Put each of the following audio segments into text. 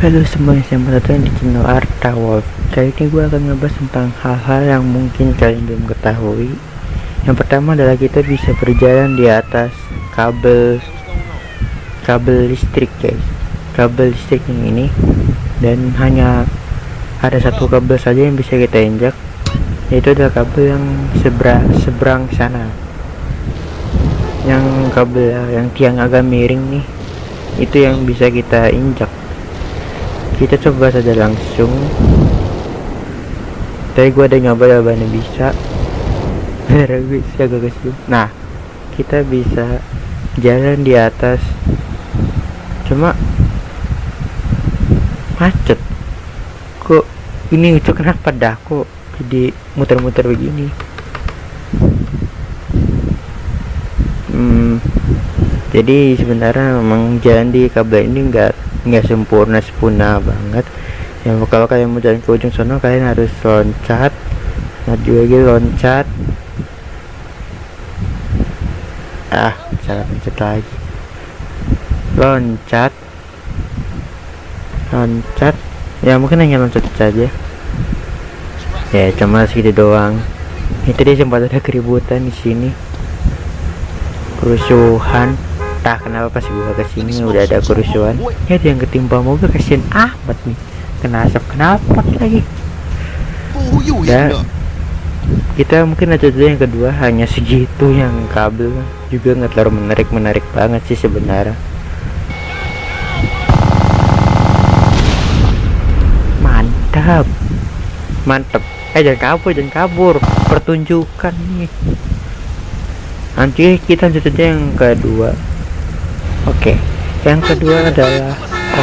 Halo semuanya, selamat datang di channel Arta Wolf. Kali ini gue akan ngebahas tentang hal-hal yang mungkin kalian belum ketahui. Yang pertama adalah kita bisa berjalan di atas kabel listrik, guys. Kabel listrik yang ini, dan hanya ada satu kabel saja yang bisa kita injak, yaitu adalah kabel yang seberang sana. Yang kabel yang tiang agak miring nih, itu yang bisa kita injak. Kita coba saja langsung. Tadi gua ada nyoba jawabannya bisa. Bisa agak kesini. Nah, kita bisa jalan di atas. Cuma macet. Kok ini itu kenapa dah kok jadi muter-muter begini? Jadi sebenarnya memang jalan di kabel ini nggak sempurna banget. Yang kalau kalian mau jalan ke ujung sana, kalian harus loncat, maju lagi, loncat. Salah pencet lagi. Loncat. Ya mungkin hanya loncat saja. Ya cuma segitu doang. Itu dia, sempat ada keributan di sini, kerusuhan. Tak kenapa pas gua kesini udah ada kerusuhan. Ya dia yang ketimpa mobil, kasihan amat nih, kena asap knalpot lagi. Dan kita mungkin aja dulu yang kedua, hanya segitu. Yang kabel juga nggak terlalu menarik banget sih sebenarnya. Mantap. Jangan kabur, pertunjukan nih. Nanti kita lanjut aja yang kedua. Oke, yang kedua adalah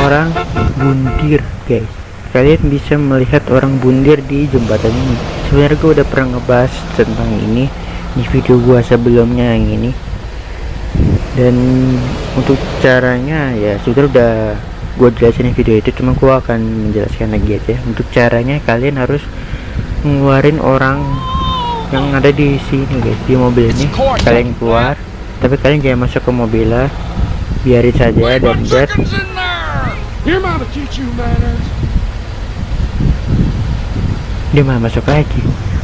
orang bundir, guys. Kalian bisa melihat orang bundir di jembatan ini. Sebenarnya gue udah pernah ngebahas tentang ini di video gue sebelumnya yang ini. Dan untuk caranya ya sudah gue jelasin di video itu, cuma gue akan menjelaskan lagi aja. Untuk caranya kalian harus ngeluarin orang yang ada di sini, guys, di mobil ini. Kalian keluar, tapi kalian jangan masuk ke mobilnya, biarin saja. Dan dia malah masuk lagi.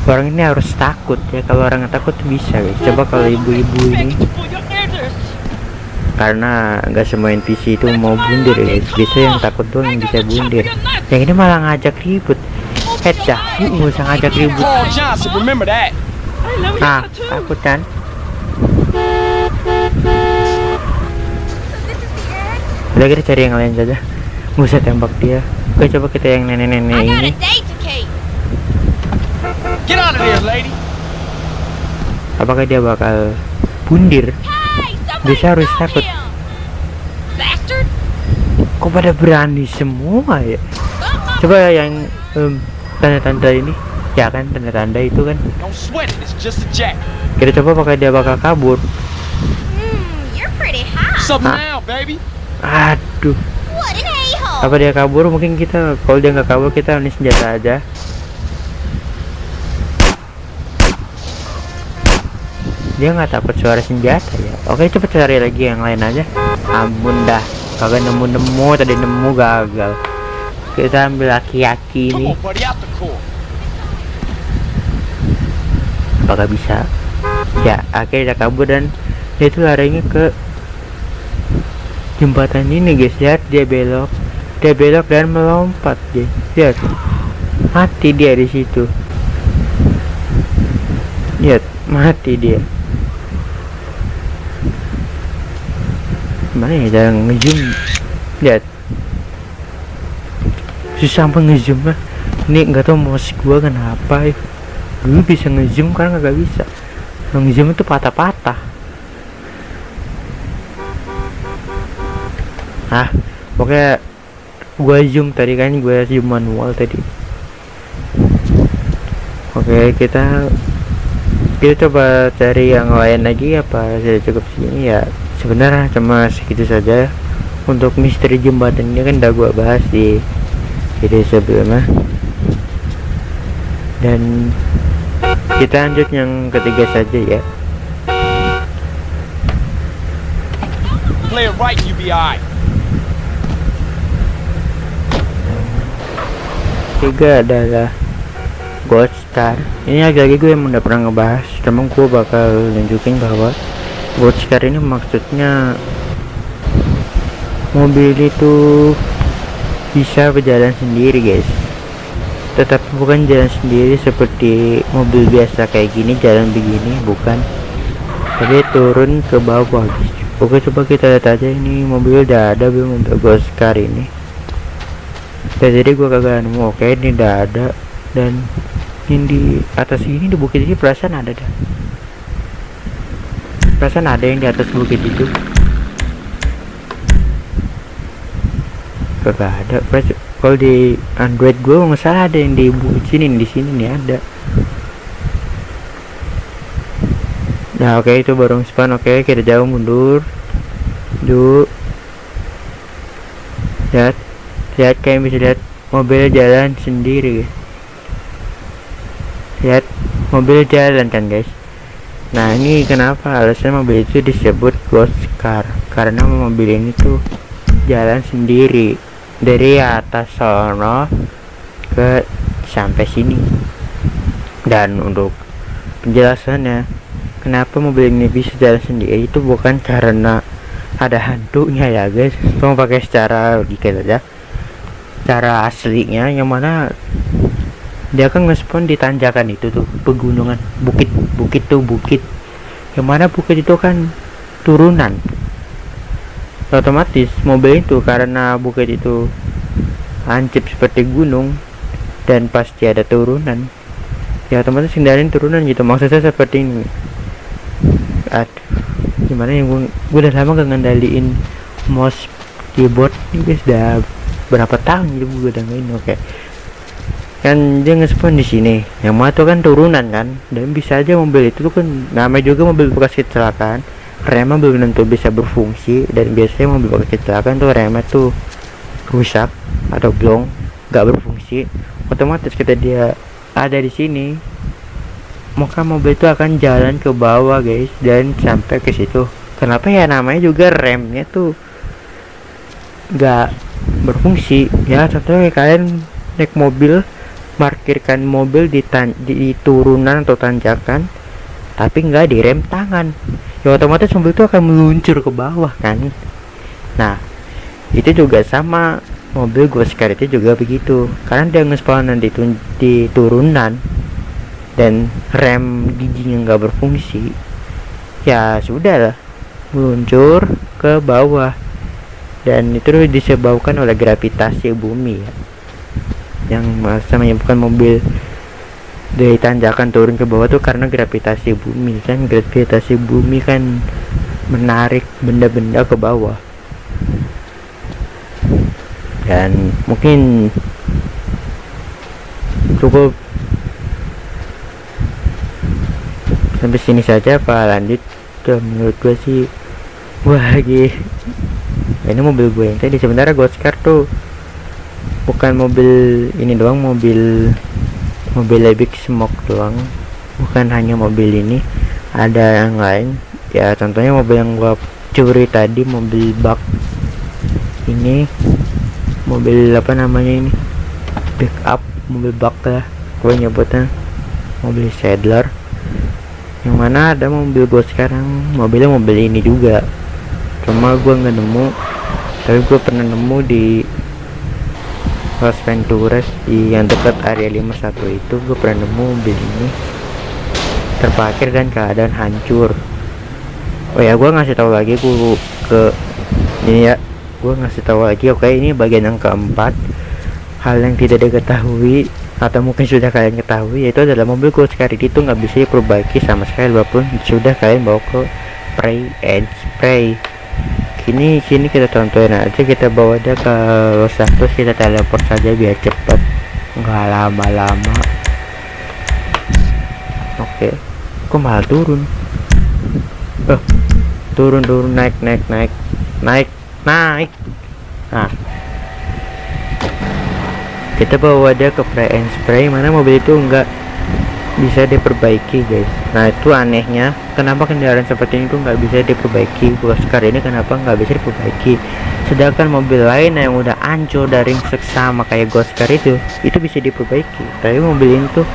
Orang ini harus takut ya. Kalau orang takut bisa, guys. Coba kalau ibu-ibu ini, karena nggak semua NPC itu mau bundir, guys. Bisa yang takut doang yang bisa bundir. Yang ini malah ngajak ribut. Dah, nggak usah ngajak ribut. Takut kan? Udah, kita cari yang lain saja. Nggak usah tembak dia. Oke, coba kita yang nenek-nenek ini. Apakah dia bakal bundir? Bisa harus takut. Kok pada berani semua ya? Coba yang tanda-tanda ini. Ya kan, tanda-tanda itu kan. Kita coba apakah dia bakal kabur. Aduh, apa dia kabur? Mungkin kita, kalau dia nggak kabur, kita ini senjata aja. Dia nggak takut suara senjata ya. Oke, coba cari lagi yang lain aja. Ampun dah, kagak nemu. Tadi nemu, gagal. Kita ambil aki-aki ini. Apakah bisa? Ya, akhirnya kabur dan dia itu larinya ke jembatan ini, guys. Lihat, dia belok dan melompat, guys. Lihat, mati dia di situ. Lihat, mati dia. Mana ya cara ngezoom? Lihat, susah apa ngezoom lah. Ini nggak tahu mouse gua kenapa ya. Dulu bisa ngezoom, karena nggak bisa. Ngezoom itu patah-patah. Pokoknya gua zoom tadi kan, gua zoom manual tadi. Oke, kita coba cari yang lain lagi. Apa sudah cukup sini ya? Sebenarnya cuma segitu saja untuk misteri jembatan ini, kan udah gua bahas di video sebelumnya. Dan kita lanjut yang ketiga saja ya. Play it right, UBI. ketiga adalah Goldstar. Ini lagi-lagi gue yang udah pernah ngebahas, temen gue bakal nunjukin bahwa Goldstar ini maksudnya mobil itu bisa berjalan sendiri guys, tetapi bukan jalan sendiri seperti mobil biasa kayak gini, jalan begini, bukan, tapi turun ke bawah guys. Oke, coba kita lihat aja, ini mobil udah ada belum, mobil Goldstar ini. Jadi gua kagak nemu. Oke, ini udah ada, dan ini di atas ini, di bukit ini perasaan ada dah, perasaan ada yang di atas bukit itu. Kagak ada. Kalau di Android gue nggak salah ada yang di sini, di sini nih ada. Nah oke, itu baru spawn. Oke, kita jauh mundur dulu. Lihat kayak bisa lihat mobil jalan sendiri. Lihat mobil jalan kan guys. Nah ini kenapa alasan mobil itu disebut ghost car, karena mobil ini tuh jalan sendiri dari atas sono ke sampai sini. Dan untuk penjelasannya kenapa mobil ini bisa jalan sendiri, itu bukan karena ada hantunya ya guys, cuma pakai secara logika saja, cara aslinya yang mana dia kan nge-spawn di tanjakan itu tuh, pegunungan, bukit yang mana bukit itu kan turunan, otomatis mobil itu karena bukit itu hancip seperti gunung dan pasti ada turunan, ya otomatis hindarin turunan gitu. Maksudnya seperti ini. Gimana yang gue udah lama gak ngendaliin mouse keyboard ini guys, udah berapa tahun gitu gue udah main. Oke, kan dia nge-spawn di sini, yang mana tuh kan turunan kan, dan bisa aja mobil itu tuh kan namanya juga mobil bekas kecelakaan, remnya belum tentu bisa berfungsi, dan biasanya mobil bekas kecelakaan tuh remnya tuh rusak atau blong, nggak berfungsi. Otomatis ketika dia ada di sini, maka mobil itu akan jalan ke bawah guys, dan sampai ke situ. Kenapa ya, namanya juga remnya tuh nggak berfungsi ya. Contohnya kalian naik mobil, parkirkan mobil di turunan atau tanjakan, tapi nggak direm tangan, ya otomatis mobil itu akan meluncur ke bawah kan. Nah itu juga sama mobil Goldstar itu juga begitu, karena dia nge-spawnan di turunan dan rem giginya nggak berfungsi, ya sudah lah, meluncur ke bawah. Dan itu disebabkan oleh gravitasi bumi ya, yang masa menyebabkan mobil dari tanjakan turun ke bawah tuh karena gravitasi bumi kan. Gravitasi bumi kan menarik benda-benda ke bawah. Dan mungkin cukup sampai sini saja, apa lanjut ke menurut gue sih. Wah lagi ini mobil gue yang tadi, sebenarnya Goldstar tuh bukan mobil ini doang, mobil Big Smoke doang, bukan hanya mobil ini, ada yang lain ya. Contohnya mobil yang gua curi tadi, mobil bak ini, mobil apa namanya ini, backup, mobil bak lah gue nyebutnya, mobil Sadler, yang mana ada mobil gue sekarang, mobilnya mobil ini juga, cuma gue nggak nemu, tapi gue pernah nemu di Los Venturas, di yang dekat area 51 itu. Gue pernah nemu mobil ini terparkir dan keadaan hancur. Oh ya, gue ngasih tahu lagi ke ini ya, gue ngasih tahu lagi. Oke, ini bagian yang keempat, hal yang tidak diketahui atau mungkin sudah kalian ketahui, yaitu adalah mobil Goldstar itu nggak bisa diperbaiki sama sekali walaupun sudah kalian bawa ke spray and spray. Sini kita contohin aja, kita bawa dia ke Los Santos, kita teleport saja biar cepet, nggak lama-lama. Oke, kok malah turun? Turun, naik. Nah, kita bawa dia ke spray and spray, mana mobil itu nggak bisa diperbaiki guys. Nah itu anehnya, kenapa kendaraan seperti ini tuh nggak bisa diperbaiki. Ghost car ini kenapa nggak bisa diperbaiki, sedangkan mobil lain yang udah hancur dari seksama kayak Ghost car itu bisa diperbaiki, tapi mobil ini tuh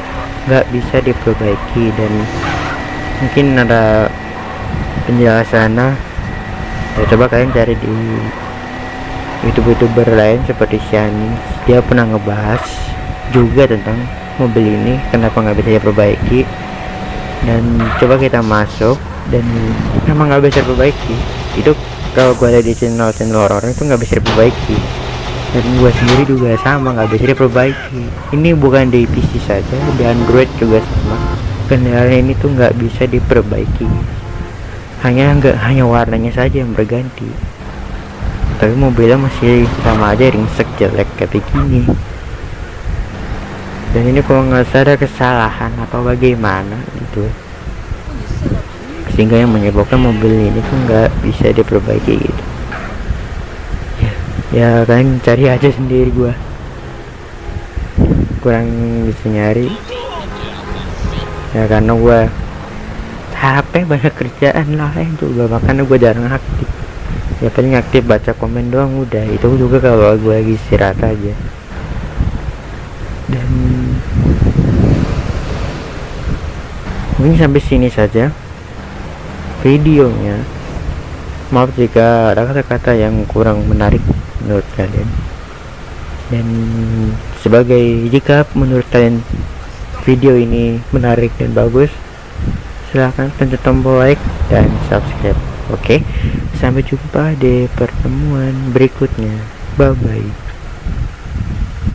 nggak bisa diperbaiki. Dan mungkin ada penjelasannya ya, coba kalian cari di youtuber lain seperti Shani, dia pernah ngebahas juga tentang mobil ini kenapa nggak bisa diperbaiki. Dan coba kita masuk, dan memang nggak bisa diperbaiki. Itu kalau gue ada di channel horor itu nggak bisa diperbaiki, dan gue sendiri juga sama, nggak bisa diperbaiki. Ini bukan di PC saja, di Android juga sama, kendaraan ini tuh nggak bisa diperbaiki. Hanya warnanya saja yang berganti, tapi mobilnya masih sama aja, ringsek, jelek kayak gini. Dan ini kalau nggak ada kesalahan atau bagaimana gitu, sehingga yang menyebabkan mobil ini tuh nggak bisa diperbaiki gitu. Ya kan cari aja sendiri, gua kurang bisa nyari ya, karena gua HP banyak kerjaan lain juga, makanya gua jarang aktif. Ya paling aktif baca komen doang udah, itu juga kalau gua lagi istirahat aja. Dan mungkin sampai sini saja videonya. Maaf jika ada kata-kata yang kurang menarik menurut kalian, dan jika menurut kalian video ini menarik dan bagus, silahkan pencet tombol like dan subscribe. Oke, sampai jumpa di pertemuan berikutnya. Bye bye.